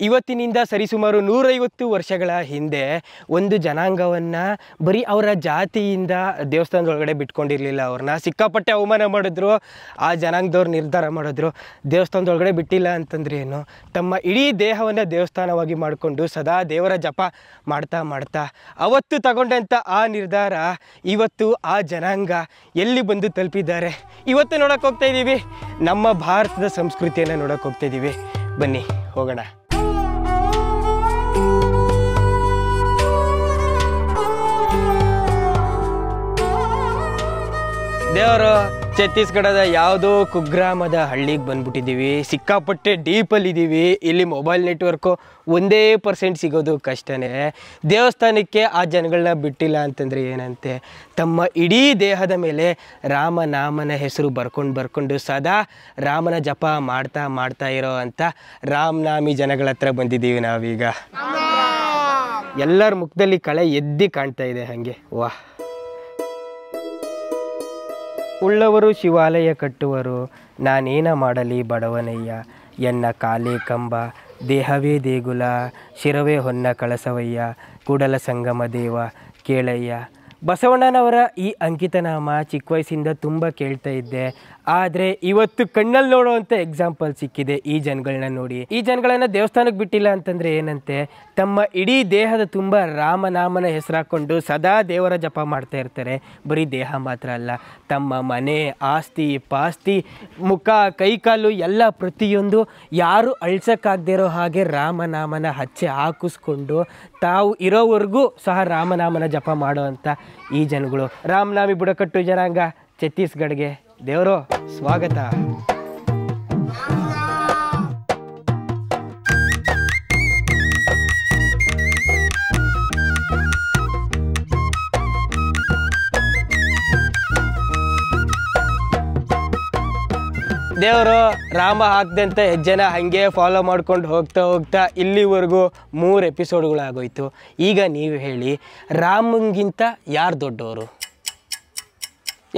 ಇವತ್ತಿನಿಂದ ಸರಿಸುಮಾರು 150 ವರ್ಷಗಳ ಹಿಂದೆ ಒಂದು ಜನಾಂಗವನ್ನು ಬರೀ ಅವರ ಜಾತಿಯಿಂದ ದೇವಸ್ಥಾನದೊಳಗಡೆ ಬಿಟ್ಕೊಂಡಿರಲಿಲ್ಲ. ಅವ್ರನ್ನ ಸಿಕ್ಕಾಪಟ್ಟೆ ಅವಮಾನ ಮಾಡಿದ್ರು. ಆ ಜನಾಂಗದವ್ರು ನಿರ್ಧಾರ ಮಾಡಿದ್ರು, ದೇವಸ್ಥಾನದೊಳಗಡೆ ಬಿಟ್ಟಿಲ್ಲ ಅಂತಂದ್ರೆ ಏನು, ತಮ್ಮ ಇಡೀ ದೇಹವನ್ನು ದೇವಸ್ಥಾನವಾಗಿ ಮಾಡಿಕೊಂಡು ಸದಾ ದೇವರ ಜಪ ಮಾಡ್ತಾ ಮಾಡ್ತಾ ಅವತ್ತು ತಗೊಂಡಂಥ ಆ ನಿರ್ಧಾರ ಇವತ್ತು ಆ ಜನಾಂಗ ಎಲ್ಲಿ ಬಂದು ತಲುಪಿದ್ದಾರೆ. ಇವತ್ತು ನೋಡೋಕೆ ಹೋಗ್ತಾ ಇದ್ದೀವಿ, ನಮ್ಮ ಭಾರತದ ಸಂಸ್ಕೃತಿಯನ್ನು ನೋಡೋಕೆ ಹೋಗ್ತಾ ಇದ್ದೀವಿ. ಬನ್ನಿ ಹೋಗೋಣ. ದೇವರು ಛತ್ತೀಸ್ಗಢದ ಯಾವುದೋ ಕುಗ್ರಾಮದ ಹಳ್ಳಿಗೆ ಬಂದ್ಬಿಟ್ಟಿದ್ದೀವಿ. ಸಿಕ್ಕಾಪಟ್ಟೆ ಡೀಪಲ್ಲಿದ್ದೀವಿ. ಇಲ್ಲಿ ಮೊಬೈಲ್ ನೆಟ್ವರ್ಕು 1% ಸಿಗೋದು ಕಷ್ಟನೇ. ದೇವಸ್ಥಾನಕ್ಕೆ ಆ ಜನಗಳನ್ನ ಬಿಟ್ಟಿಲ್ಲ ಅಂತಂದರೆ ಏನಂತೆ, ತಮ್ಮ ಇಡೀ ದೇಹದ ಮೇಲೆ ರಾಮನಾಮನ ಹೆಸರು ಬರ್ಕೊಂಡು ಸದಾ ರಾಮನ ಜಪ ಮಾಡ್ತಾ ಇರೋ ಅಂಥ ರಾಮನಾಮಿ ಜನಗಳ ಹತ್ರ ಬಂದಿದ್ದೀವಿ ನಾವೀಗ. ಎಲ್ಲರ ಮುಖದಲ್ಲಿ ಕಳೆ ಎದ್ದಿ ಕಾಣ್ತಾ ಇದೆ ಹಾಗೆ. ವಾಹ್. ಉಳ್ಳವರು ಶಿವಾಲಯ ಕಟ್ಟುವರು, ನಾನೇನ ಮಾಡಲಿ ಬಡವನಯ್ಯ, ಎನ್ನ ಕಾಲೇ ಕಂಬ ದೇಹವೇ ದೇಗುಲ, ಶಿರವೇ ಹೊನ್ನ ಕಳಸವಯ್ಯ, ಕೂಡಲ ಸಂಗಮ ದೇವ ಕೇಳಯ್ಯ. ಬಸವಣ್ಣನವರ ಈ ಅಂಕಿತನಾಮ ಚಿಕ್ಕ ವಯಸ್ಸಿಂದ ತುಂಬ ಕೇಳ್ತಾ ಇದ್ದೆ. ಆದರೆ ಇವತ್ತು ಕಣ್ಣಲ್ಲಿ ನೋಡುವಂಥ ಎಕ್ಸಾಂಪಲ್ ಸಿಕ್ಕಿದೆ ಈ ಜನಗಳನ್ನ ನೋಡಿ. ಈ ಜನಗಳನ್ನ ದೇವಸ್ಥಾನಕ್ಕೆ ಬಿಟ್ಟಿಲ್ಲ ಅಂತಂದರೆ ಏನಂತೆ, ತಮ್ಮ ಇಡೀ ದೇಹದ ತುಂಬ ರಾಮನಾಮನ ಹೆಸರಾಕೊಂಡು ಸದಾ ದೇವರ ಜಪ ಮಾಡ್ತಾ ಇರ್ತಾರೆ. ಬರೀ ದೇಹ ಮಾತ್ರ ಅಲ್ಲ, ತಮ್ಮ ಮನೆ, ಆಸ್ತಿ ಪಾಸ್ತಿ, ಮುಖ, ಕೈಕಾಲು ಎಲ್ಲ ಪ್ರತಿಯೊಂದು ಯಾರು ಅಳ್ಸೋಕ್ಕಾಗದೇ ಇರೋ ಹಾಗೆ ರಾಮನಾಮನ ಹಚ್ಚೆ ಹಾಕಿಸ್ಕೊಂಡು ತಾವು ಇರೋವರೆಗೂ ಸಹ ರಾಮನಾಮನ ಜಪ ಮಾಡೋ ಅಂಥ ಈ ಜನಗಳು ರಾಮನಾಮಿ ಬುಡಕಟ್ಟು ಜನಾಂಗ ಛತ್ತೀಸ್ಗಢಗೆ ದೇವರು ಸ್ವಾಗತ. ದೇವರು ರಾಮ ಹಾಕ್ದಂಥ ಹೆಜ್ಜೆನ ಹಾಗೆ ಫಾಲೋ ಮಾಡ್ಕೊಂಡು ಹೋಗ್ತಾ ಇಲ್ಲಿವರೆಗೂ 3 ಎಪಿಸೋಡ್ಗಳಾಗೋಯ್ತು. ಈಗ ನೀವು ಹೇಳಿ, ರಾಮಂಗಿಂತ ಯಾರು ದೊಡ್ಡವರು?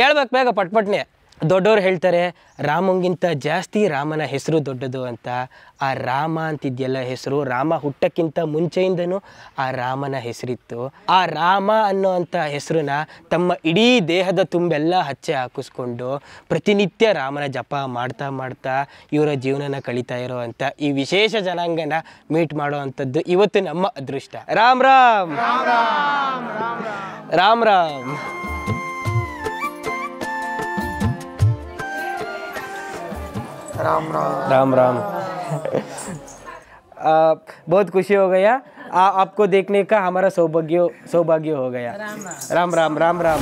ಹೇಳ್ಬೇಕು ಬೇಗ ಪಟ್ಪಟ್ನೆ. ದೊಡ್ಡವ್ರು ಹೇಳ್ತಾರೆ ರಾಮಂಗಿಂತ ಜಾಸ್ತಿ ರಾಮನ ಹೆಸರು ದೊಡ್ಡದು ಅಂತ. ಆ ರಾಮ ಅಂತಿದೆಯಲ್ಲ ಹೆಸರು, ರಾಮ ಹುಟ್ಟಕ್ಕಿಂತ ಮುಂಚೆಯಿಂದನೂ ಆ ರಾಮನ ಹೆಸರಿತ್ತು. ಆ ರಾಮ ಅನ್ನೋ ಅಂಥ ಹೆಸರನ್ನ ತಮ್ಮ ಇಡೀ ದೇಹದ ತುಂಬೆಲ್ಲ ಹಚ್ಚೆ ಹಾಕಿಸ್ಕೊಂಡು ಪ್ರತಿನಿತ್ಯ ರಾಮನ ಜಪ ಮಾಡ್ತಾ ಇವರ ಜೀವನನ ಕಳೀತಾ ಇರೋ ಅಂಥ ಈ ವಿಶೇಷ ಜನಾಂಗನ ಮೀಟ್ ಮಾಡೋ ಅಂಥದ್ದು ಇವತ್ತು ನಮ್ಮ ಅದೃಷ್ಟ. ರಾಮ್ ರಾಮ್ ರಾಮ್ ರಾಮ್. राम राम। बहुत खुशी हो गया आपको देखने का, हमारा सौभाग्य हो गया। राम राम राम राम।